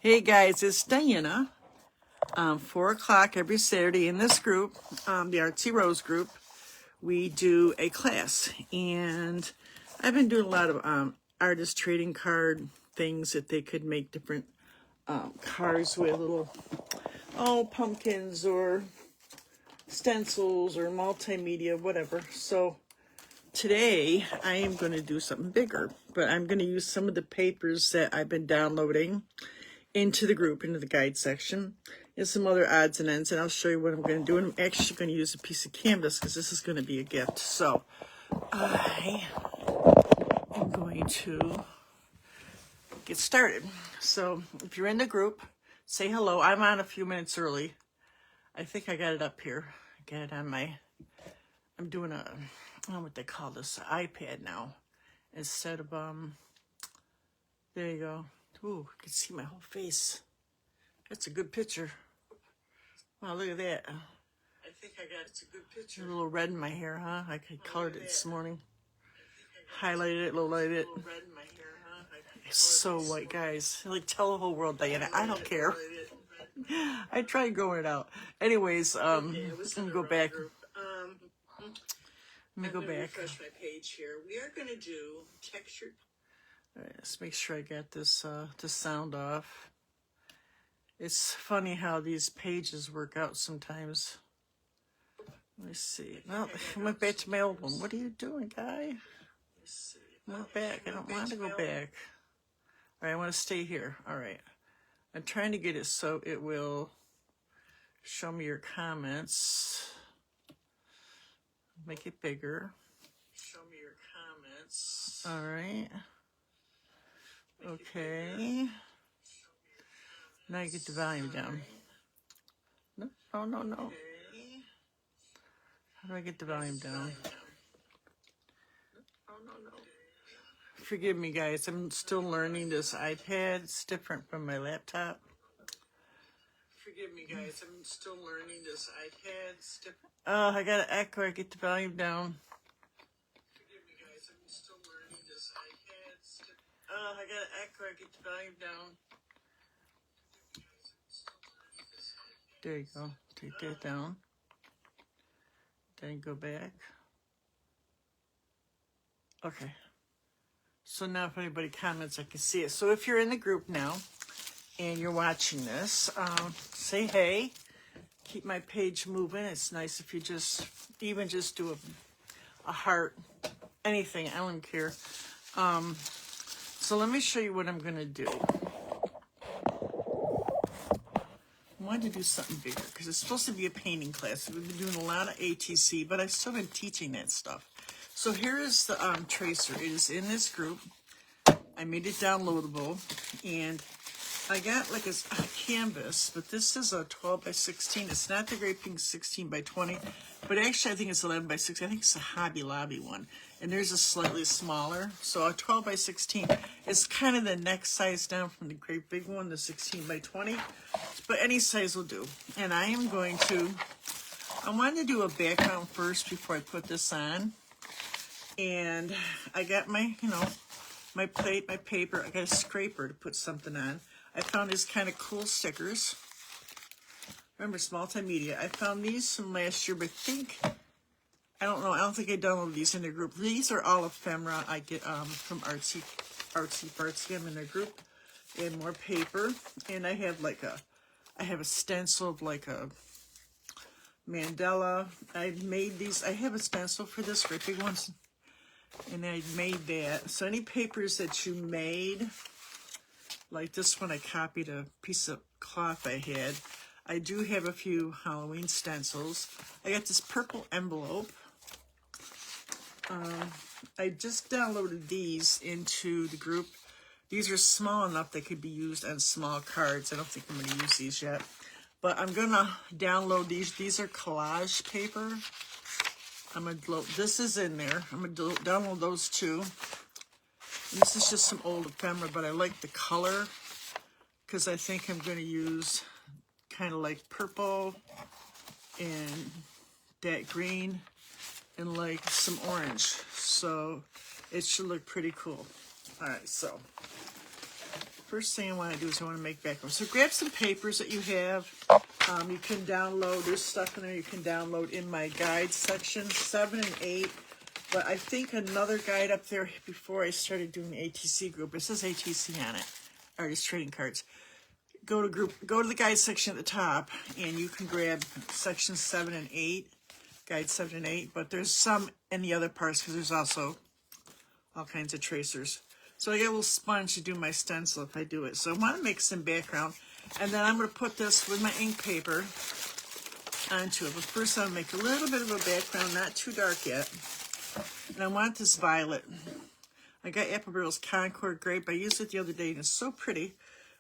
Hey guys, it's Diana. 4 o'clock every Saturday in this group, the Artsy Rose group, we do a class. And I've been doing a lot of artist trading card things that they could make different cards with little, pumpkins or stencils or multimedia, whatever. So today I am going to do something bigger, but I'm going to use some of the papers that I've been downloading into the group, into the guide section, and some other odds and ends, and I'll show you what I'm going to do. And I'm actually going to use a piece of canvas because this is going to be a gift. So I am going to get started. So if you're in the group, say hello. I'm on a few minutes early. I think I got it up here. I got it on my, I'm doing a, I don't know what they call this, iPad now, instead of, there you go. Ooh, you can see my whole face. That's a good picture. Wow, look at that. I think I got it's a good picture. A little red in my hair, huh? I colored it this morning. Highlighted it, low lighted it. Red in my hair, huh? It's so white, guys. Like, tell the whole world, Diana. I don't care. I tried growing it out. Anyways, I'm gonna go back. Let me go back. Refresh my page here. We are gonna do textured. All right, let's make sure I got this sound off. It's funny how these pages work out sometimes. Let me see. No, I went back to my old one. What are you doing, guy? I went back. I don't want to go back. All right, I want to stay here. All right. I'm trying to get it so it will show me your comments. Make it bigger. Show me your comments. All right. Okay. Now you get the volume down. No. How do I get the volume down? Forgive me, guys. I'm still learning this iPad. It's different from my laptop. Forgive me, guys. I'm still learning this iPad. It's different. Oh, I got to echo. I get the volume down. Forgive me, guys. I'm still learning this iPad. It's different. Oh, I got to echo. I get the volume down. There you go. Take that down. Then go back. Okay. So now if anybody comments, I can see it. So if you're in the group now and you're watching this, say hey. Keep my page moving. It's nice if you just do a heart, anything. I don't care. So let me show you what I'm going to do. I wanted to do something bigger because it's supposed to be a painting class. We've been doing a lot of ATC, but I've still been teaching that stuff. So here is the tracer. It is in this group. I made it downloadable, and I got like a canvas, but this is a 12 by 16. It's not the Great Pink 16 by 20, but actually I think it's 11 by 16. I think it's a Hobby Lobby one, and there's a slightly smaller. So a 12 by 16 is kind of the next size down from the great big one, the 16 by 20, but any size will do. And I wanted to do a background first before I put this on, and I got my, my plate, my paper. I got a scraper to put something on. I found these kind of cool stickers. Remember, it's multimedia. I found these from last year, but I don't think I downloaded these in the group. These are all ephemera I get from Artsy Fartsy. I'm in their group. And more paper. And I have a stencil of like a Mandela. I made these. I have a stencil for this, great big ones. And I made that. So any papers that you made, like this one, I copied a piece of cloth I had. I do have a few Halloween stencils. I got this purple envelope. I just downloaded these into the group. These are small enough they could be used on small cards. I don't think I'm going to use these yet. But I'm going to download these. These are collage paper. This is in there. I'm going to download those too. And this is just some old ephemera, but I like the color because I think I'm going to use kind of like purple and that green and like some orange. So it should look pretty cool. All right, so first thing I want to do is I want to make background. So grab some papers that you have. You can download, there's stuff in there you can download in my guide section, 7 and 8. But I think another guide up there before I started doing the ATC group, it says ATC on it, Artist Trading Cards. Go to the guide section at the top, and you can grab sections 7 and 8, guide 7 and 8. But there's some in the other parts because there's also all kinds of tracers. So I got a little sponge to do my stencil if I do it. So I want to make some background, and then I'm going to put this with my ink paper onto it. But first I'm going to make a little bit of a background, not too dark yet. And I want this violet. I got Apple Concord Grape. I used it the other day, and it's so pretty.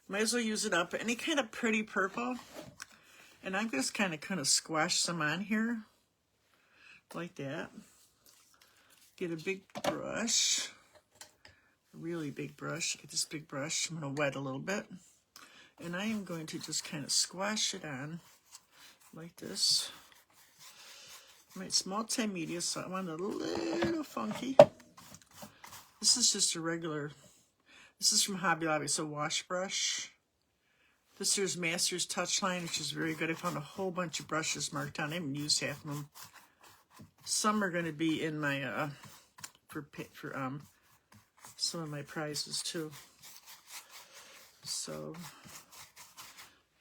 Might as well use it up. Any kind of pretty purple. And I'm just kind of squash some on here. Like that. Get a big brush. A really big brush. Get this big brush. I'm going to wet a little bit. And I am going to just kind of squash it on. Like this. It's multimedia, so I want it a little funky. This is just a regular, this is from Hobby Lobby, it's a wash brush. This here's Masters Touchline, which is very good. I found a whole bunch of brushes marked on. I haven't used half of them. Some are going to be in my, for some of my prizes too. So,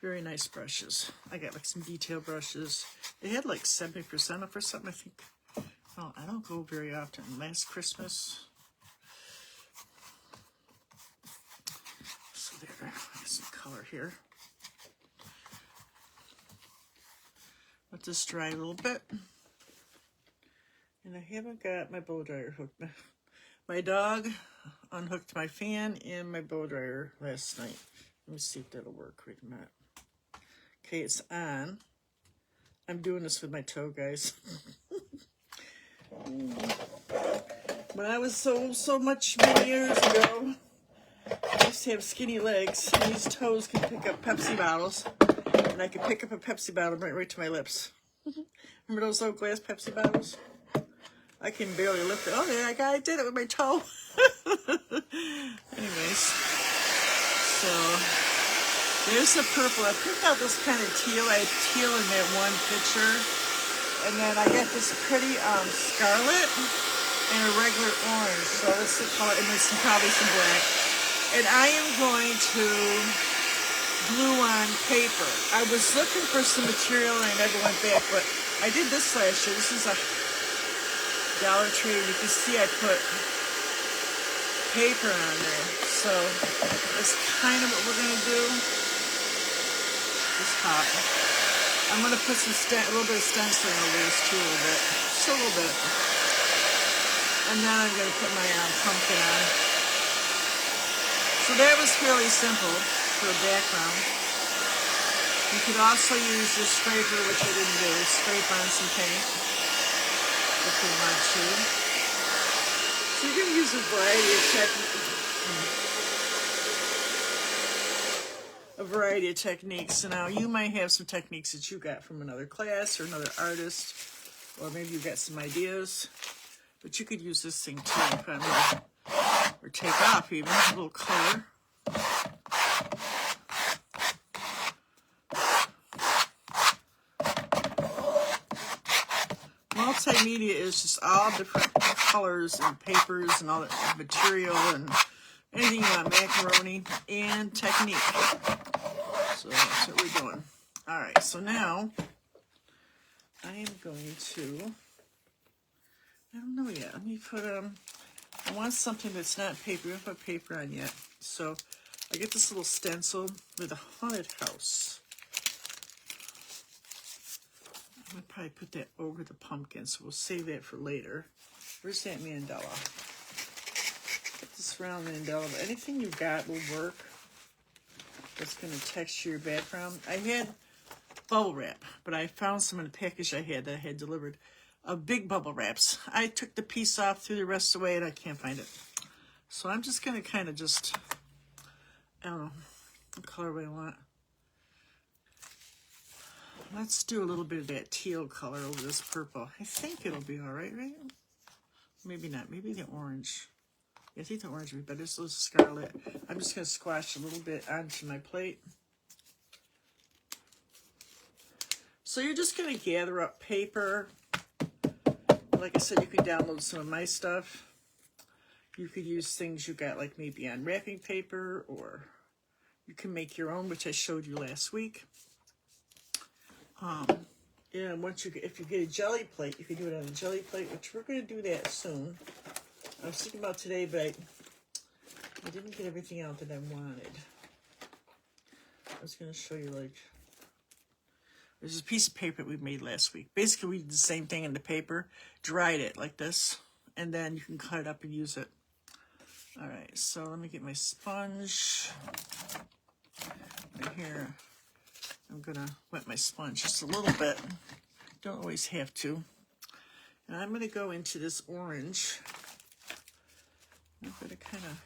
very nice brushes. I got like some detail brushes. They had like 70% off or something, I think. Oh, I don't go very often. Last Christmas. So there, I got some color here. Let this dry a little bit. And I haven't got my blow dryer hooked. My dog unhooked my fan and my blow dryer last night. Let me see if that'll work. Wait a minute. Okay, it's on. I'm doing this with my toe, guys. When I was so much many years ago, I used to have skinny legs, and these toes can pick up Pepsi bottles, and I could pick up a Pepsi bottle right to my lips. Remember those old glass Pepsi bottles? I can barely lift it. Oh, yeah, I did it with my toe. Anyways, so there's the purple. I picked out this kind of teal. I had teal in that one picture. And then I got this pretty scarlet and a regular orange. So that's the color. And there's probably some black. And I am going to glue on paper. I was looking for some material and I never went back. But I did this last year. This is a Dollar Tree. You can see I put paper on there. So that's kind of what we're going to do. This top. I'm going to put some a little bit of stenciling over this too, a little bit. Just a little bit. And then I'm going to put my pumpkin on. So that was fairly simple for a background. You could also use your scraper, which I didn't do. Scrape on some paint if you want to. So you can use a variety of techniques. So now you might have some techniques that you got from another class or another artist, or maybe you got some ideas. But you could use this thing too, and put on there, or take off even a little color. Multimedia is just all different colors and papers and all that material and anything you want, macaroni and technique. So that's what we're doing. All right, so now I am going to, I don't know yet. Let me put, I want something that's not paper. We haven't put paper on yet. So I get this little stencil with a haunted house. I'm going to probably put that over the pumpkin, so we'll save that for later. Where's that mandala? Put this round mandala. But anything you got will work. That's going to texture your background. I had bubble wrap, but I found some in a package I had that I had delivered of big bubble wraps. I took the piece off, threw the rest away, and I can't find it. So I'm just going to kind of just, I don't know, what color I want. Let's do a little bit of that teal color over this purple. I think it'll be all right, right? Maybe not. Maybe the orange. I think the orange would be better. This is scarlet. I'm just going to squash a little bit onto my plate. So you're just going to gather up paper. Like I said, you can download some of my stuff. You could use things you got like maybe on wrapping paper, or you can make your own, which I showed you last week. Yeah, if you get a jelly plate, you can do it on a jelly plate, which we're going to do that soon. I was thinking about today, but I didn't get everything out that I wanted. I was going to show you, like, there's a piece of paper that we made last week. Basically, we did the same thing in the paper, dried it like this, and then you can cut it up and use it. All right, so let me get my sponge right here. I'm going to wet my sponge just a little bit. Don't always have to. And I'm going to go into this orange. I'm going to kind of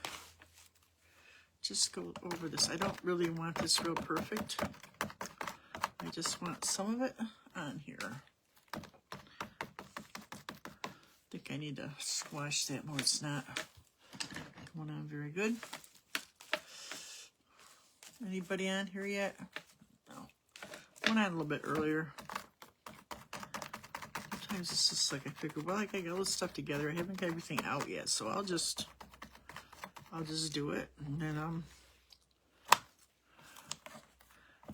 just go over this. I don't really want this real perfect. I just want some of it on here. I think I need to squash that more. It's not going on very good. Anybody on here yet? No. Went on a little bit earlier. Sometimes it's just like I figure, well, I got all this stuff together. I haven't got everything out yet, so I'll just do it. And then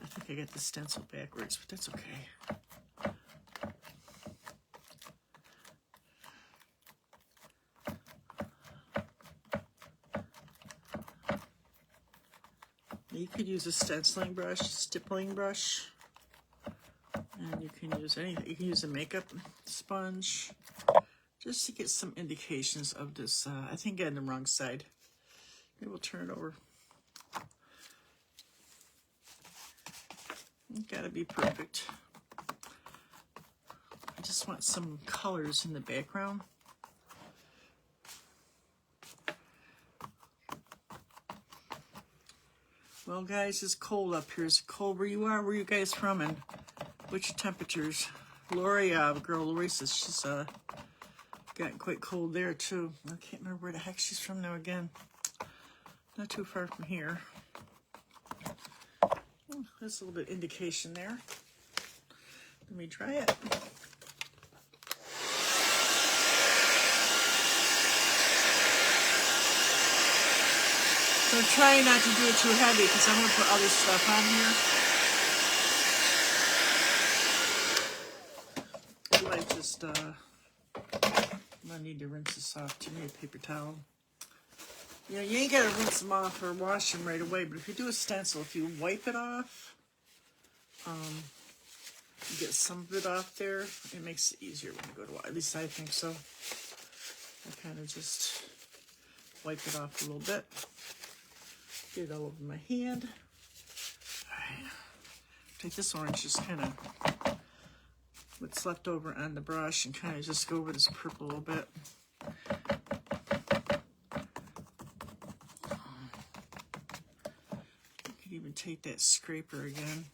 I think I got the stencil backwards, but that's okay. You could use a stenciling brush, stippling brush, and you can use anything. You can use a makeup sponge just to get some indications of this. I think I got the wrong side. Maybe we'll turn it over. Gotta be perfect. I just want some colors in the background. Well, guys, it's cold up here. Is it cold where you are? Where are you guys from? And what's your temperatures? Lori, Lori says she's gotten quite cold there too. I can't remember where the heck she's from now again. Not too far from here. Oh, that's a little bit indication there. Let me dry it. So try not to do it too heavy because I'm going to put other stuff on here. You might just, I'm going to need to rinse this off too. Need a paper towel. You know, you ain't got to rinse them off or wash them right away, but if you do a stencil, if you wipe it off, you get some of it off there, it makes it easier when you go to wash. At least I think so. I kind of just wipe it off a little bit. Get it all over my hand. All right. Take this orange, just kind of what's left over on the brush, and kind of just go over this purple a little bit. You could even take that scraper again.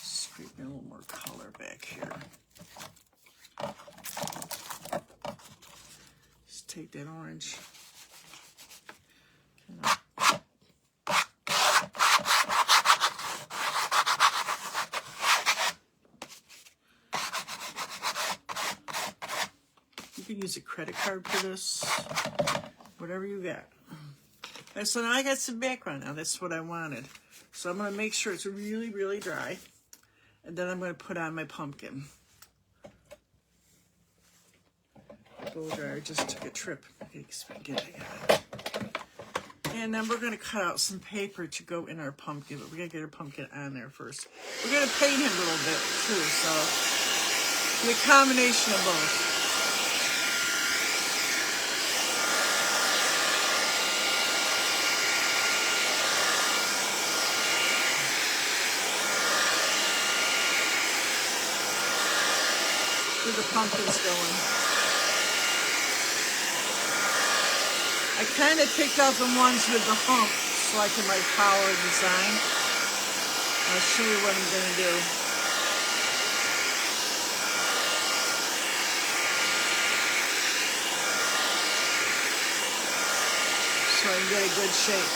Scrape in a little more color back here. Just take that orange. You can use a credit card for this, whatever you got. And so now I got some background now. That's what I wanted. So I'm going to make sure it's really, really dry. And then I'm going to put on my pumpkin. Blow dryer just took a trip. And then we're going to cut out some paper to go in our pumpkin. But we got to get our pumpkin on there first. We're going to paint him a little bit too. So the combination of both. Where the pumpkin's going. I kind of picked out the ones with the hump so I can like power design. I'll show you what I'm going to do. so I can get a good shape.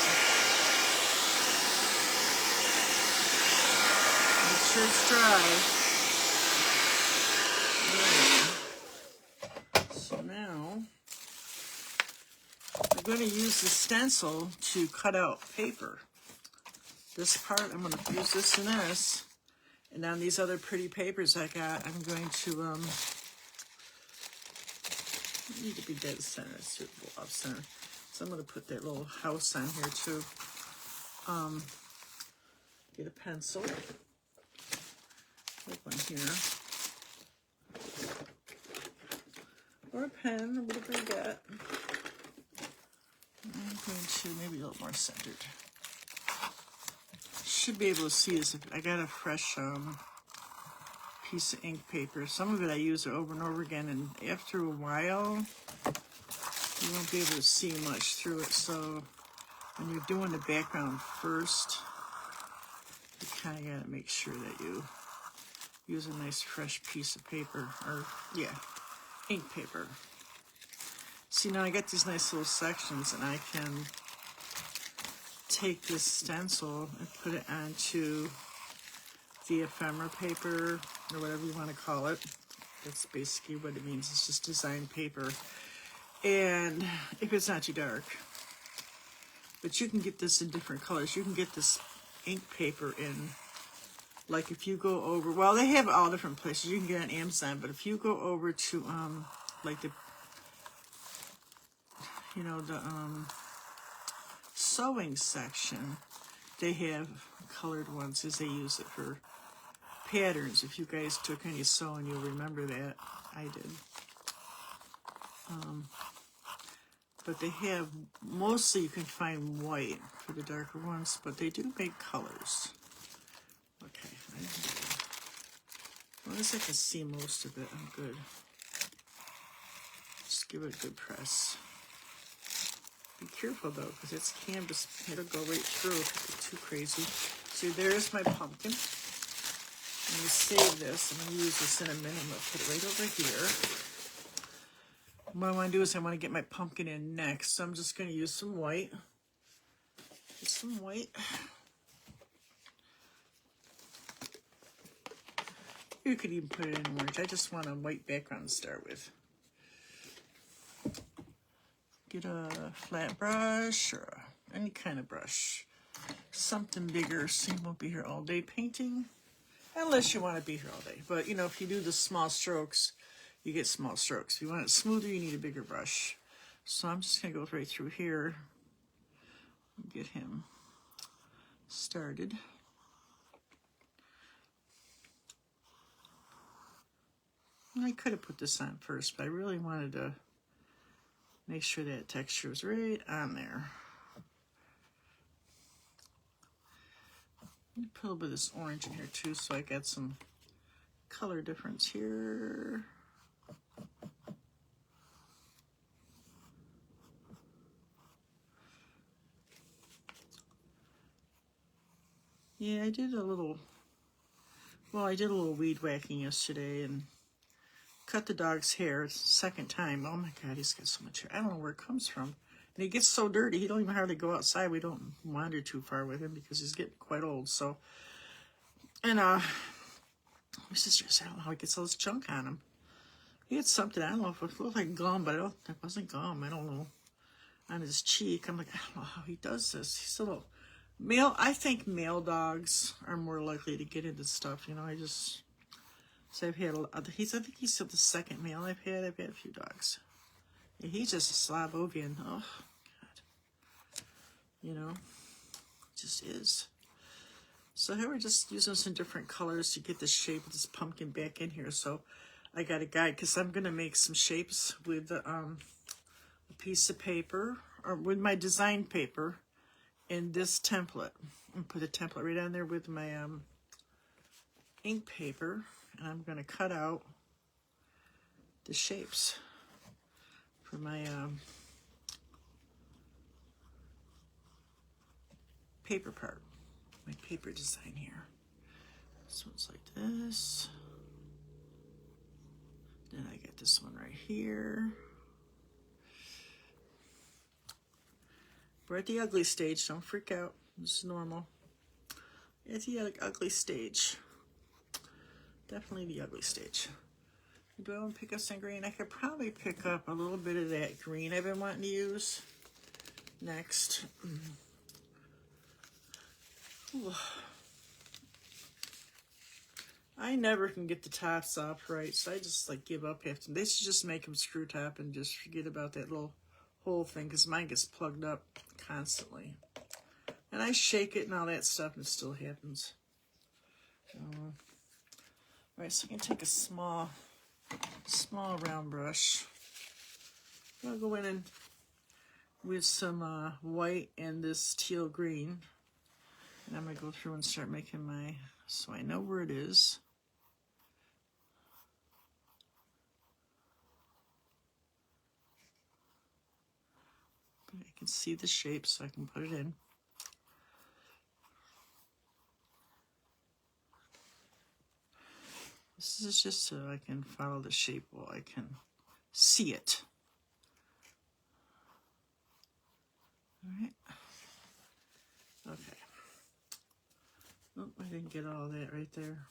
Make sure it's dry. So now I'm going to use the stencil to cut out paper. This part, I'm going to use this and this. And on these other pretty papers I got, I'm going to, need to be dead center, suitable off center. So I'm going to put that little house on here too. Get a pencil. Like one here. Or a pen, or whatever you got. I'm going to maybe a little more centered. Should be able to see this. I got a fresh piece of ink paper. Some of it I use over and over again, and after a while, you won't be able to see much through it. So when you're doing the background first, you kind of got to make sure that you use a nice fresh piece of paper, or yeah, ink paper. See, now I got these nice little sections, and I can take this stencil and put it onto the ephemera paper, or whatever you want to call it. That's basically what it means. It's just design paper. And if it's not too dark, but you can get this in different colors. You can get this ink paper in, like if you go over, well, they have all different places. You can get it on Amazon, but if you go over to, like the, you know, the, sewing section, they have colored ones as they use it for patterns. If you guys took any sewing, you'll remember that. I did. But they have, mostly you can find white for the darker ones, but they do make colors. Okay. As long as I can see most of it, I'm good. Just give it a good press. Be careful though, because it's canvas. It'll go right through if it's too crazy. See, there's my pumpkin. I'm going to save this. I'm going to use this in a minute. I'm going to put it right over here. What I want to do is I want to get my pumpkin in next. So I'm just going to use some white. Just some white. You could even put it in orange. I just want a white background to start with. Get a flat brush or any kind of brush. Something bigger so you won't be here all day painting. Unless you want to be here all day. But, you know, if you do the small strokes, you get small strokes. If you want it smoother, you need a bigger brush. So I'm just going to go right through here and get him started. I could have put this on first, but I really wanted to make sure that texture was right on there. Put a little bit of this orange in here too, so I got some color difference here. Yeah, I did a little weed whacking yesterday and cut the dog's hair. It's the second time. Oh my God, he's got so much hair. I don't know where it comes from. And he gets so dirty, he don't even hardly go outside. We don't wander too far with him because he's getting quite old. So, and my sister said, I don't know how he gets all this junk on him. He had something, I don't know if it looked like gum, but it wasn't gum. I don't know. On his cheek. I'm like, I don't know how he does this. He's a little male. I think male dogs are more likely to get into stuff. You know, so I've had I think he's still the second male I've had. I've had a few dogs. And he's just a Slavovian. Oh, God. You know, just is. So here we're just using some different colors to get the shape of this pumpkin back in here. So I got a guide because I'm going to make some shapes with a piece of paper, or with my design paper in this template. And put the template right on there with my ink paper. And I'm going to cut out the shapes for my paper part, my paper design here. This one's like this. Then I get this one right here. We're at the ugly stage. Don't freak out. This is normal. It's the ugly stage. Definitely the ugly stage. Do I want to pick up some green? I could probably pick up a little bit of that green I've been wanting to use next. Ooh. I never can get the tops off right, so I just like give up after. They should just make them screw top and just forget about that little hole thing, because mine gets plugged up constantly. And I shake it and all that stuff, and it still happens. All right, so I can take a small round brush. I'll go in and with some white and this teal green, and I'm gonna go through and start making my, so I know where it is. I can see the shape, so I can put it in. This is just so I can follow the shape while I can see it. All right. Okay. Oh, I didn't get all that right there.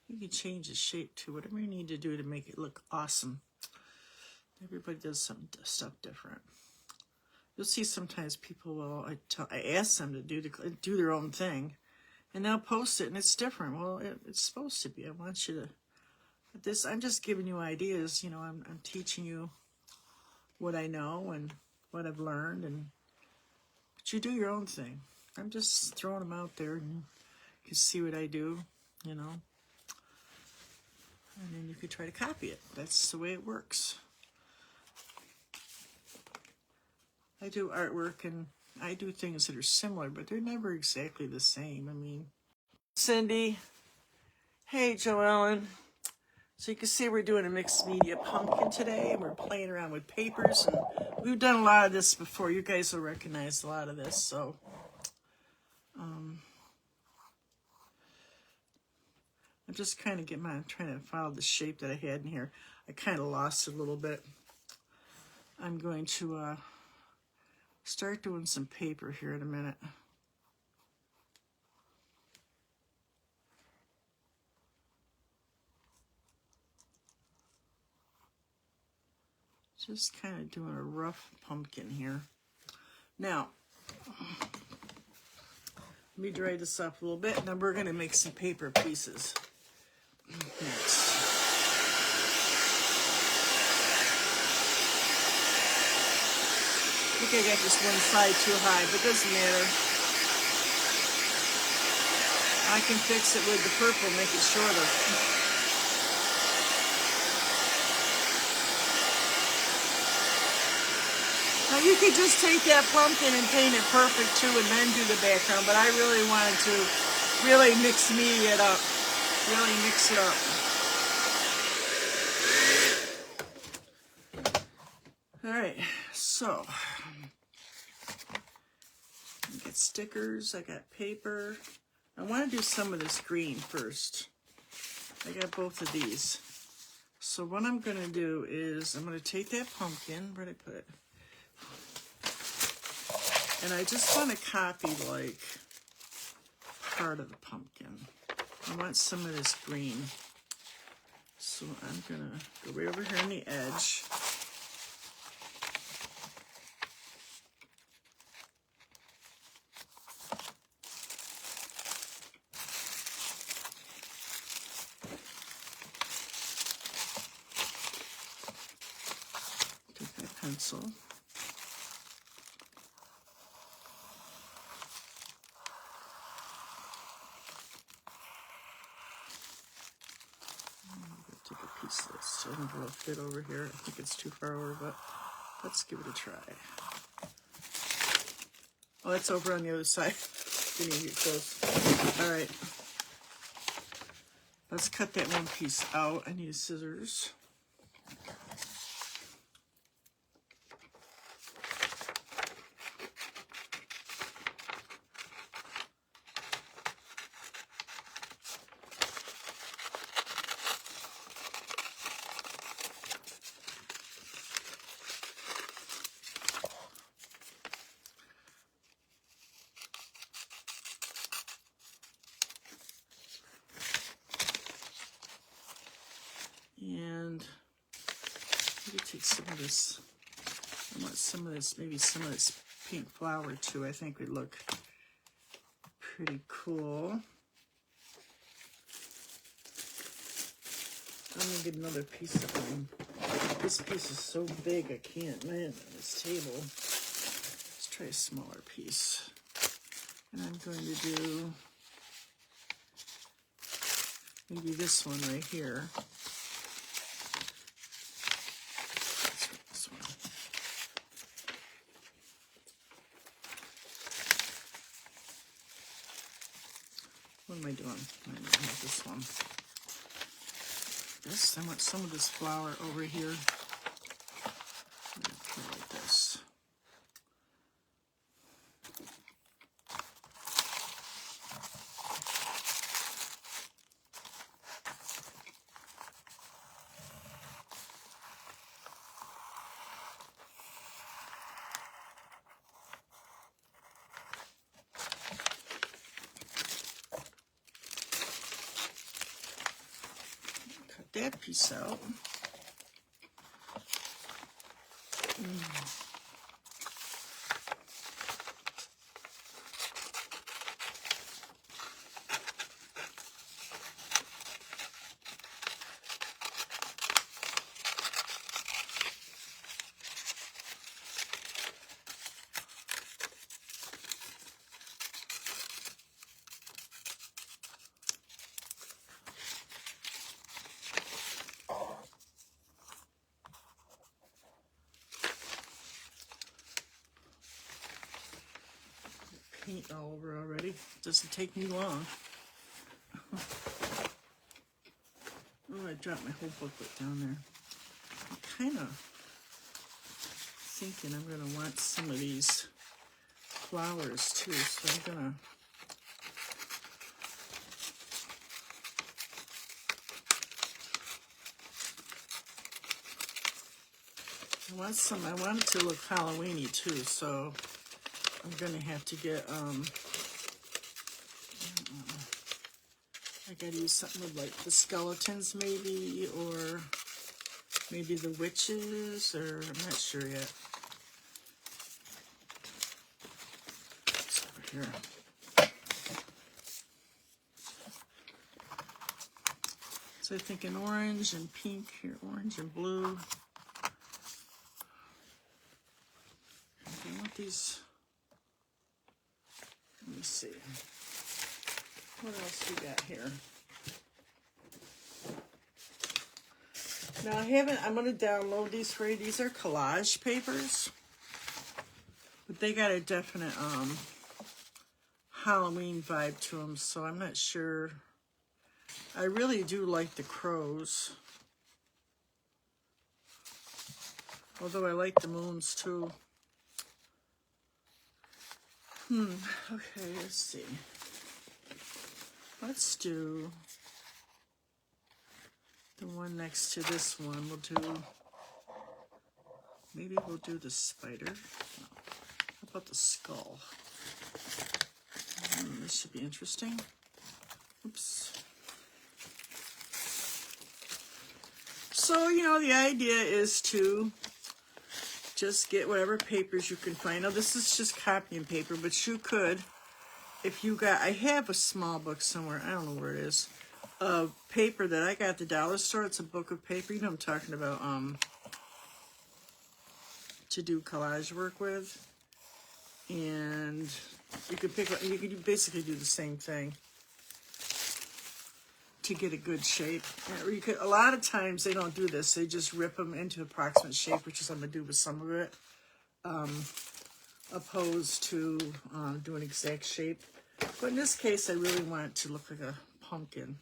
You can change the shape to whatever you need to do to make it look awesome. Everybody does some stuff different. You'll see sometimes people will, I ask them to do their own thing, and they'll post it, and it's different. Well, it's supposed to be. I want you to, I'm just giving you ideas. You know, I'm teaching you what I know and what I've learned, but you do your own thing. I'm just throwing them out there, and you can see what I do, you know. And then you could try to copy it. That's the way it works. I do artwork and I do things that are similar, but they're never exactly the same. I mean, Cindy. Hey, Joellen. So you can see we're doing a mixed media pumpkin today, and we're playing around with papers, and we've done a lot of this before. You guys will recognize a lot of this, so I'm just kind of trying to follow the shape that I had in here. I kind of lost it a little bit. I'm going to start doing some paper here in a minute. Just kind of doing a rough pumpkin here. Now, let me dry this up a little bit, and then we're going to make some paper pieces next. I think I got this one side too high, but it doesn't matter. I can fix it with the purple, make it shorter. Now you could just take that pumpkin and paint it perfect too, and then do the background, but I really wanted to really mix it up. Really mix it up. All right, so I got stickers, I got paper. I want to do some of this green first. I got both of these. So what I'm going to do is I'm going to take that pumpkin, where did I put it? And I just want to copy like part of the pumpkin. I want some of this green. So I'm going to go right over here on the edge. Take my pencil. Take a piece of this. So I think it'll fit over here. I think it's too far over, but Let's give it a try. Oh, it's over on the other side. Didn't even get close. All right. Let's cut that one piece out. I need scissors. And maybe take some of this. I want some of this, maybe some of this pink flower too. I think would look pretty cool. I'm gonna get another piece of them. This piece is so big I can't land on this table. Let's try a smaller piece. And I'm going to do maybe this one right here. This one. What am I doing? I don't have this one. This, I want some of this flour over here. I'm gonna put it like this. Cut that piece out. Paint all over already. Doesn't take me long. Oh, I dropped my whole booklet down there. I'm kind of thinking I'm going to want some of these flowers too, so I'm going to I want it to look Halloween-y too, so I'm going to have to get, I gotta use something with like the skeletons maybe, or maybe the witches, or I'm not sure yet. It's over here. So I'm thinking orange and pink here, orange and blue. I want these, let me see. What else we got here? Now I'm going to download these for you. These are collage papers. But they got a definite Halloween vibe to them, so I'm not sure. I really do like the crows. Although I like the moons too. Okay, let's see. Let's do the one next to this one. Maybe we'll do the spider. No. How about the skull? This should be interesting. Oops. So, you know, the idea is to just get whatever papers you can find. Now, this is just copying paper, but you could, if you got, I have a small book somewhere, I don't know where it is, of paper that I got at the dollar store. It's a book of paper, you know what I'm talking about, to do collage work with. And you could pick, you could basically do the same thing. to get a good shape. And you could, a lot of times they don't do this. They just rip them into approximate shape, which is what I'm going to do with some of it, opposed to doing exact shape. But in this case, I really want it to look like a pumpkin.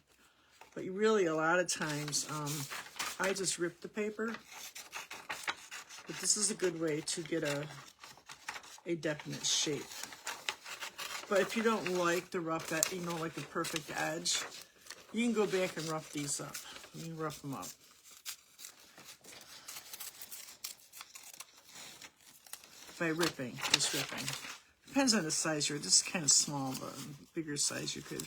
But you really, a lot of times, I just rip the paper. But this is a good way to get a definite shape. But if you don't like the rough, you know, like the perfect edge, you can go back and rough these up. You can rough them up. By ripping, just ripping. Depends on the size. This is kind of small, but bigger size you could.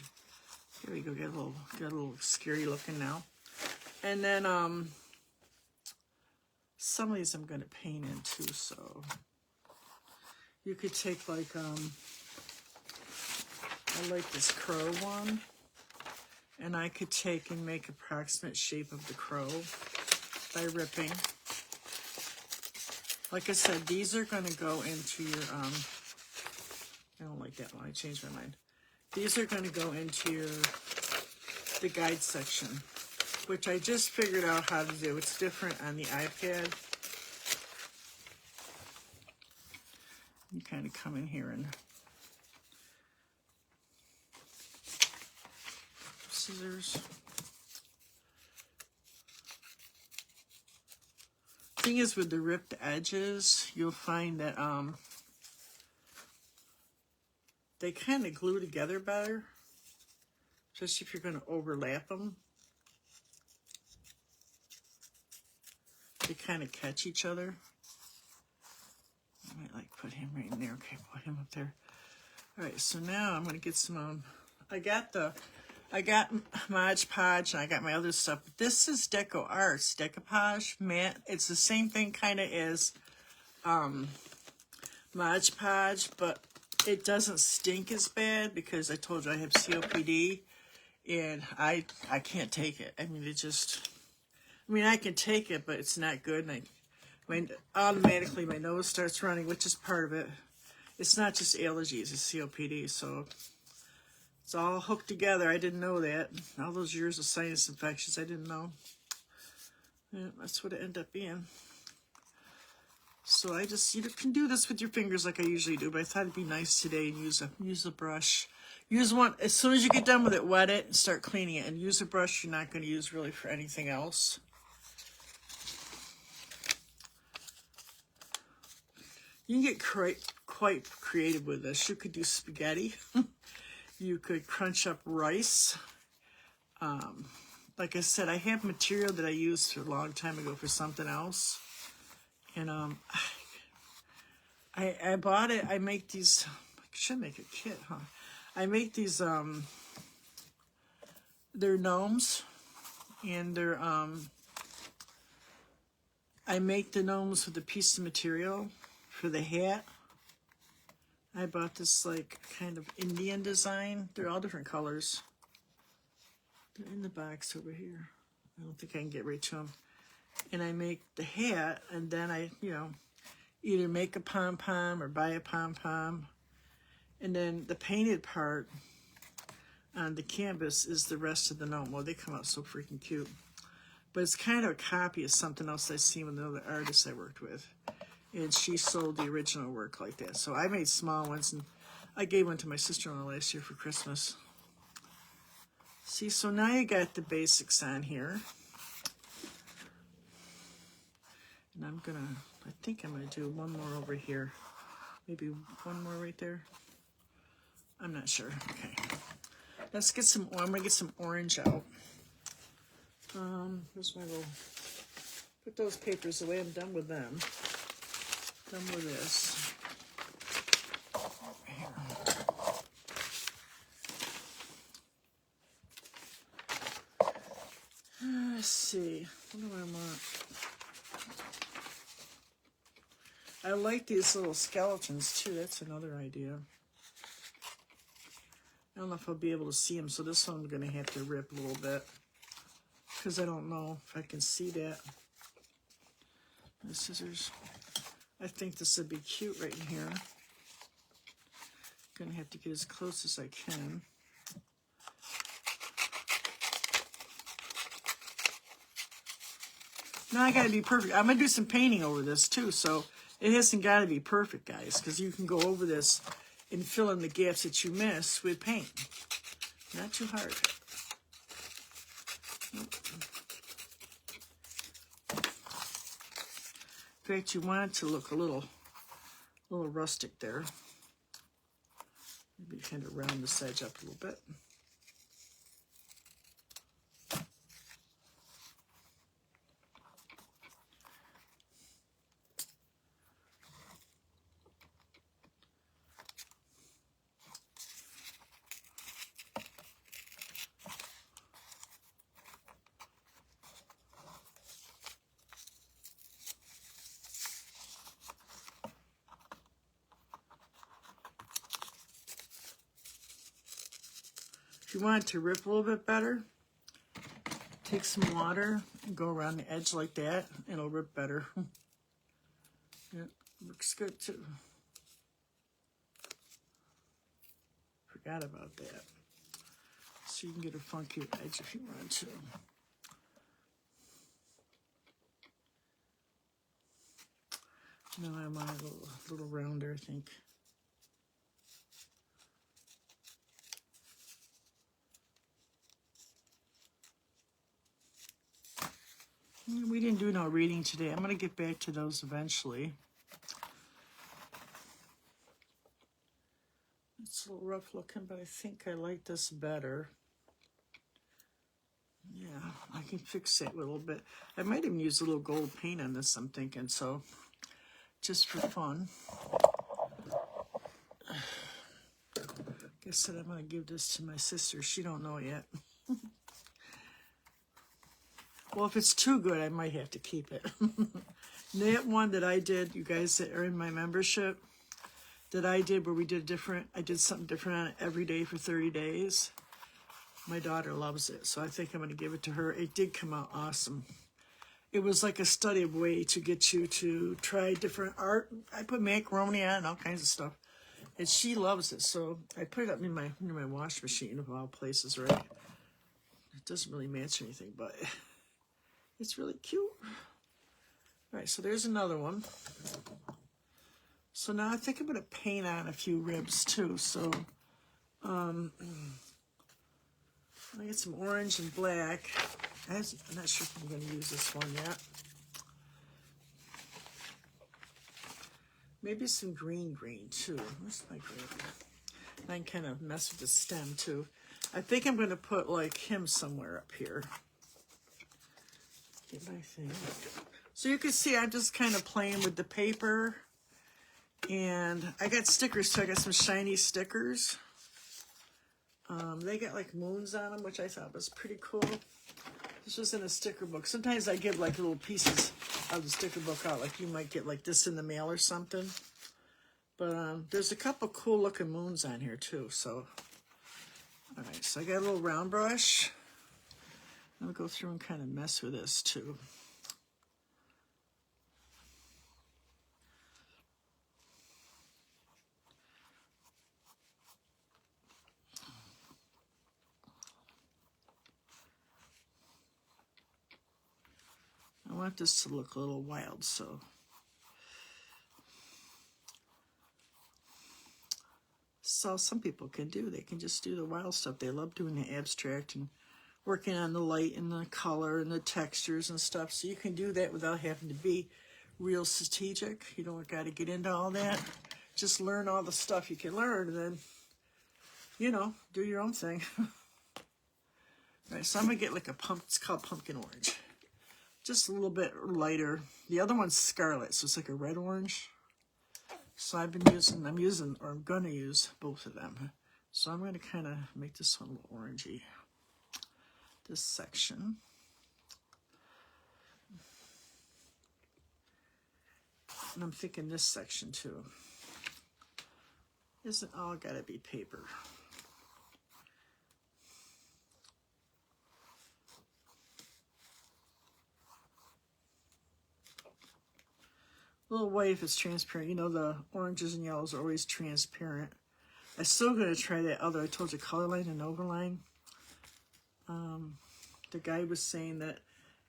Here we go. Get a little scary looking now. And then some of these I'm going to paint in too. So you could take like I like this crow one, and I could take and make approximate shape of the crow by ripping. Like I said, these are going to go into your, I don't like that one, I changed my mind. These are going to go into the guide section, which I just figured out how to do. It's different on the iPad. You kind of come in here and scissors. Thing is, with the ripped edges, you'll find that they kind of glue together better, especially if you're going to overlap them. They kind of catch each other. I might like put him right in there. Okay, put him up there. All right, so now I'm going to get some. I got Mod Podge, and I got my other stuff. This is Deco Arts, Decoupage matte. It's the same thing kind of as Mod Podge, but it doesn't stink as bad because I told you I have COPD, and I can't take it. I mean, I can take it, but it's not good, and automatically my nose starts running, which is part of it. It's not just allergies, it's COPD, so it's all hooked together. I didn't know that. All those years of sinus infections, I didn't know. Yeah, that's what it ended up being. So you can do this with your fingers like I usually do, but I thought it'd be nice today and use a brush. Use one, as soon as you get done with it, wet it and start cleaning it. And use a brush you're not going to use really for anything else. You can get quite creative with this. You could do spaghetti. You could crunch up rice. Like I said, I have material that I used a long time ago for something else. And I bought it. I make these. I should make a kit, huh? I make these. They're gnomes, and they're. I make the gnomes with a piece of material for the hat. I bought this like kind of Indian design. They're all different colors. They're in the box over here. I don't think I can get right to them. And I make the hat, and then I, either make a pom-pom or buy a pom-pom. And then the painted part on the canvas is the rest of the gnome. Well, they come out so freaking cute. But it's kind of a copy of something else I've seen with another artist I worked with. And she sold the original work like that. So I made small ones, and I gave one to my sister-in-law last year for Christmas. See, so now you got the basics on here. And I think I'm gonna do one more over here. Maybe one more right there. I'm not sure. Okay. Let's get some, I'm gonna get some orange out. Where's my little, put those papers away. I'm done with them. Done with this. Here. Let's see. What do I want? I like these little skeletons too. That's another idea. I don't know if I'll be able to see them, so this one I'm going to have to rip a little bit because I don't know if I can see that. The scissors. I think this would be cute right in here. I'm going to have to get as close as I can. Now I gotta be perfect. I'm gonna do some painting over this too, so it hasn't gotta be perfect, guys, because you can go over this and fill in the gaps that you miss with paint. Not too hard. In fact, you want it to look a little rustic there. Maybe kind of round this edge up a little bit. If you want it to rip a little bit better, take some water and go around the edge like that, and it'll rip better. Yeah, looks good too. Forgot about that. So you can get a funky edge if you want to. No, I want it a little rounder, I think. We didn't do no reading today. I'm going to get back to those eventually. It's a little rough looking, but I think I like this better. Yeah, I can fix it a little bit. I might even use a little gold paint on this, I'm thinking, so just for fun. Guess that I'm going to give this to my sister. She don't know yet. Well, if it's too good, I might have to keep it. That one that I did, you guys that are in my membership, that I did where I did something different on it every day for 30 days. My daughter loves it, so I think I'm going to give it to her. It did come out awesome. It was like a study of way to get you to try different art. I put macaroni on and all kinds of stuff. And she loves it, so I put it up in my wash machine of all places, right? It doesn't really match anything, but it's really cute. All right, so there's another one. So now I think I'm going to paint on a few ribs too. So I get some orange and black. I'm not sure if I'm going to use this one yet. Maybe some green too. Where's my green? I can kind of mess with the stem too. I think I'm going to put like him somewhere up here. Get my thing. So you can see I'm just kind of playing with the paper. And I got stickers too. I got some shiny stickers. They got like moons on them, which I thought was pretty cool. This was in a sticker book. Sometimes I give like little pieces of the sticker book out. Like you might get like this in the mail or something. But there's a couple cool looking moons on here too. So, all right. So I got a little round brush. I'm gonna go through and kind of mess with this too. I want this to look a little wild, so all some people can do. They can just do the wild stuff. They love doing the abstract and working on the light and the color and the textures and stuff. So you can do that without having to be real strategic. You don't got to get into all that. Just learn all the stuff you can learn and then, you know, do your own thing. All right, so I'm going to get like a it's called pumpkin orange. Just a little bit lighter. The other one's scarlet, so it's like a red orange. So I'm going to use both of them. So I'm going to kind of make this one a little orangey. This section. And I'm thinking this section too. Isn't all got to be paper. A little white if it's transparent. You know, the oranges and yellows are always transparent. I'm still going to try that other, I told you, Colorline and Overline. The guy was saying that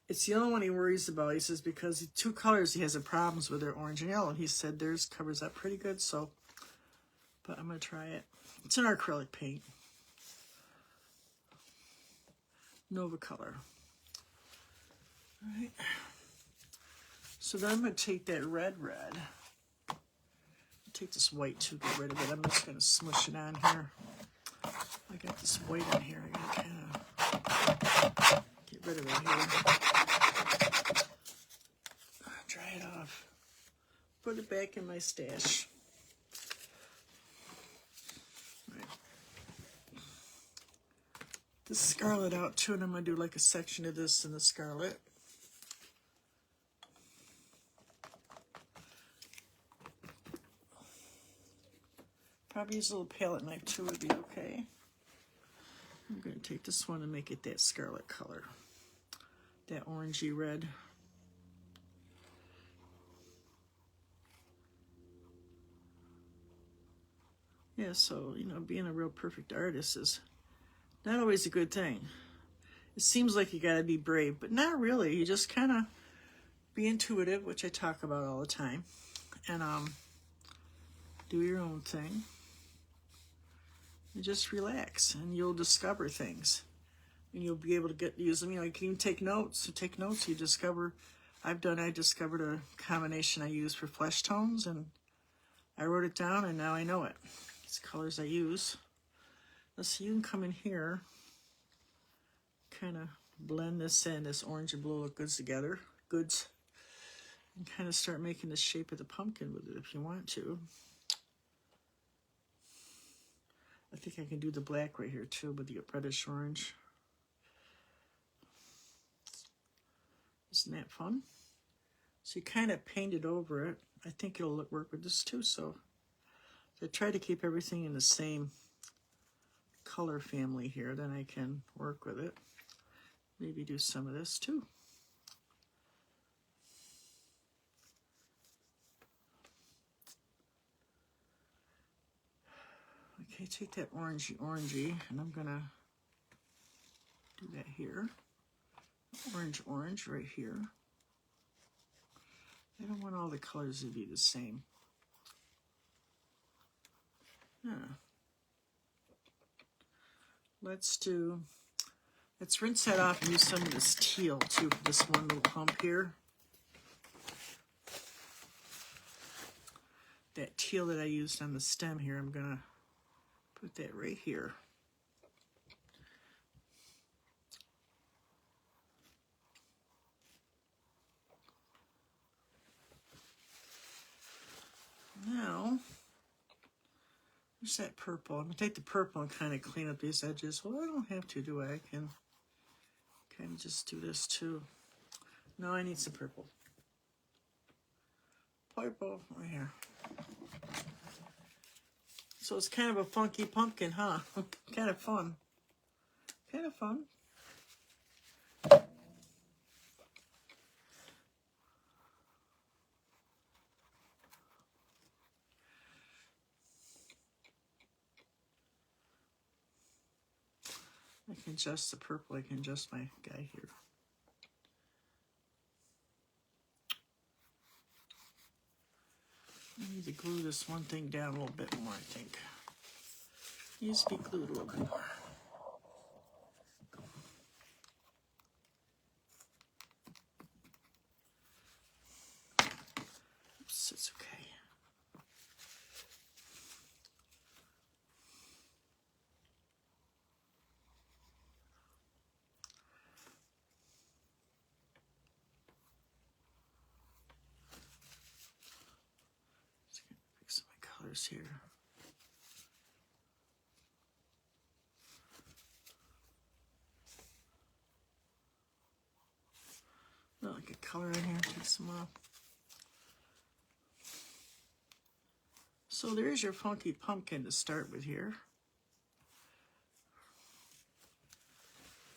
It's the only one he worries about. He says because the two colors he has problems with are orange and yellow. He said theirs covers up pretty good, so, but I'm going to try it. It's an acrylic paint. Nova color. All right. So then I'm going to take that red. Take this white to get rid of it. I'm just going to smush it on here. I got this white on here. I got to kind of get rid of it here. Dry it off. Put it back in my stash. Right. The scarlet out too, and I'm going to do like a section of this in the scarlet. Probably use a little palette knife too would be okay. I'm going to take this one and make it that scarlet color. That orangey red. Yeah, so, you know, being a real perfect artist is not always a good thing. It seems like you got to be brave, but not really. You just kind of be intuitive, which I talk about all the time, and do your own thing. And just relax, and you'll discover things, and you'll be able to use them. You know, you can even take notes. So take notes. You discover. I discovered a combination I use for flesh tones, and I wrote it down, and now I know it. It's colors I use. Let's see. You can come in here, kind of blend this in. This orange and blue look good together. Goods, and kind of start making the shape of the pumpkin with it if you want to. I think I can do the black right here too with the reddish orange. Isn't that fun? So you kind of painted over it. I think it'll work with this too. So I try to keep everything in the same color family here. Then I can work with it. Maybe do some of this too. Okay, take that orangey, and I'm gonna do that here. Orange right here. I don't want all the colors to be the same. Yeah. Let's rinse that off and use some of this teal too for this one little hump here. That teal that I used on the stem here, I'm gonna put that right here. Now, there's that purple. I'm going to take the purple and kind of clean up these edges. Well, I don't have to, do I? I can kind of just do this too. No, I need some purple. Purple right here. So it's kind of a funky pumpkin, huh? Kind of fun. Kind of fun. I can adjust the purple. I can adjust my guy here. I need to glue this one thing down a little bit more, I think. It needs to be glued a little bit more. Oops, it's okay. Here. Not like a color in here, take some off. So there's your funky pumpkin to start with here.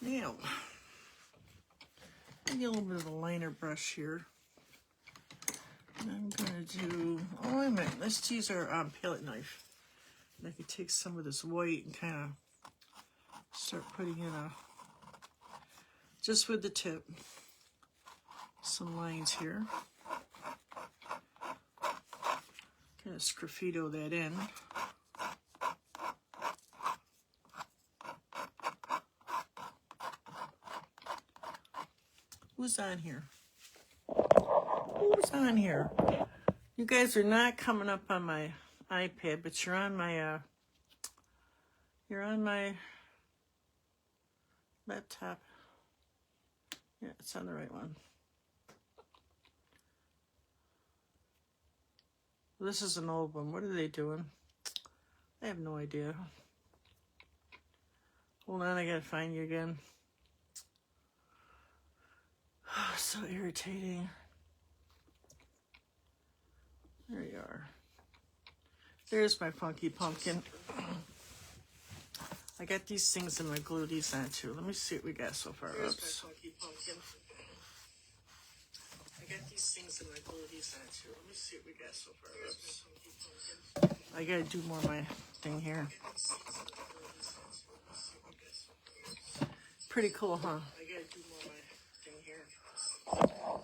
Now, I get a little bit of a liner brush here. And I'm going to do, oh wait a minute, let's use our palette knife. And I can take some of this white and kind of start putting in just with the tip. some lines here. Kind of sgraffito that in. Who's on here? Who's on here? You guys are not coming up on my iPad, but you're on my laptop. Yeah, it's on the right one. This is an old one. What are they doing? I have no idea. Hold on, I gotta find you again. Oh, so irritating. There you are. There's my funky pumpkin. I got these things in my glue these on too. Let me see what we got so far. Oops. My funky pumpkin. I got these things in my glue these on too. Let me see what we got so far. Oops. I gotta do more of my thing here. Pretty cool, huh? I gotta do more of my thing here.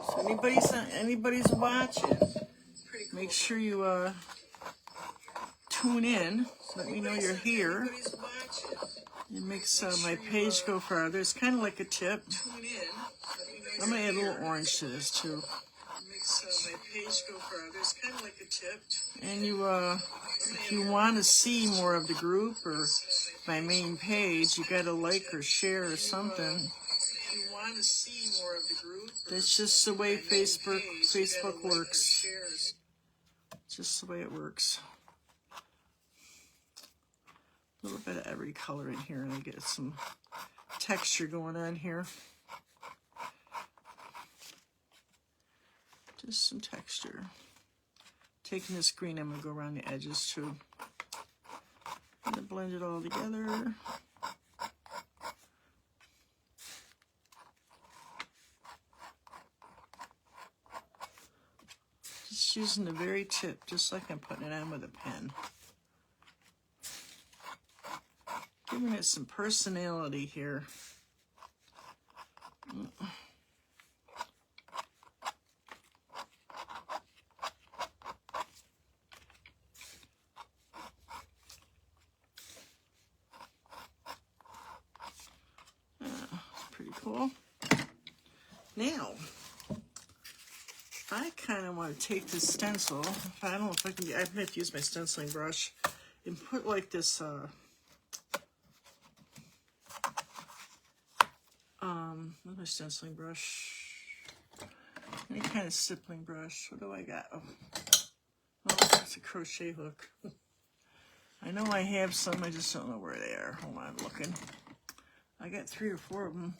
So anybody's watching, make sure you tune in. Let me know you're here. It makes my page go farther. It's kind of like a tip. I'm gonna add a little orange to this too. It makes my page go farther. It's kind of like a tip. And you, if you want to see more of the group or my main page, you gotta like or share or something. If you want to see more of the group, that's just the way Facebook works. Just the way it works. A little bit of every color in here, and I get some texture going on here. Just some texture. Taking this green, I'm going to go around the edges too. I'm going to blend it all together. Just using the very tip, just like I'm putting it on with a pen. Giving it some personality here. Pretty cool. Now, I kind of want to take this stencil. I don't know if I can. I have to use my stenciling brush and put like this. What's my stenciling brush? Any kind of stippling brush. What do I got? Oh, it's a crochet hook. I know I have some. I just don't know where they are. Hold on, I'm looking. I got 3 or 4 of them.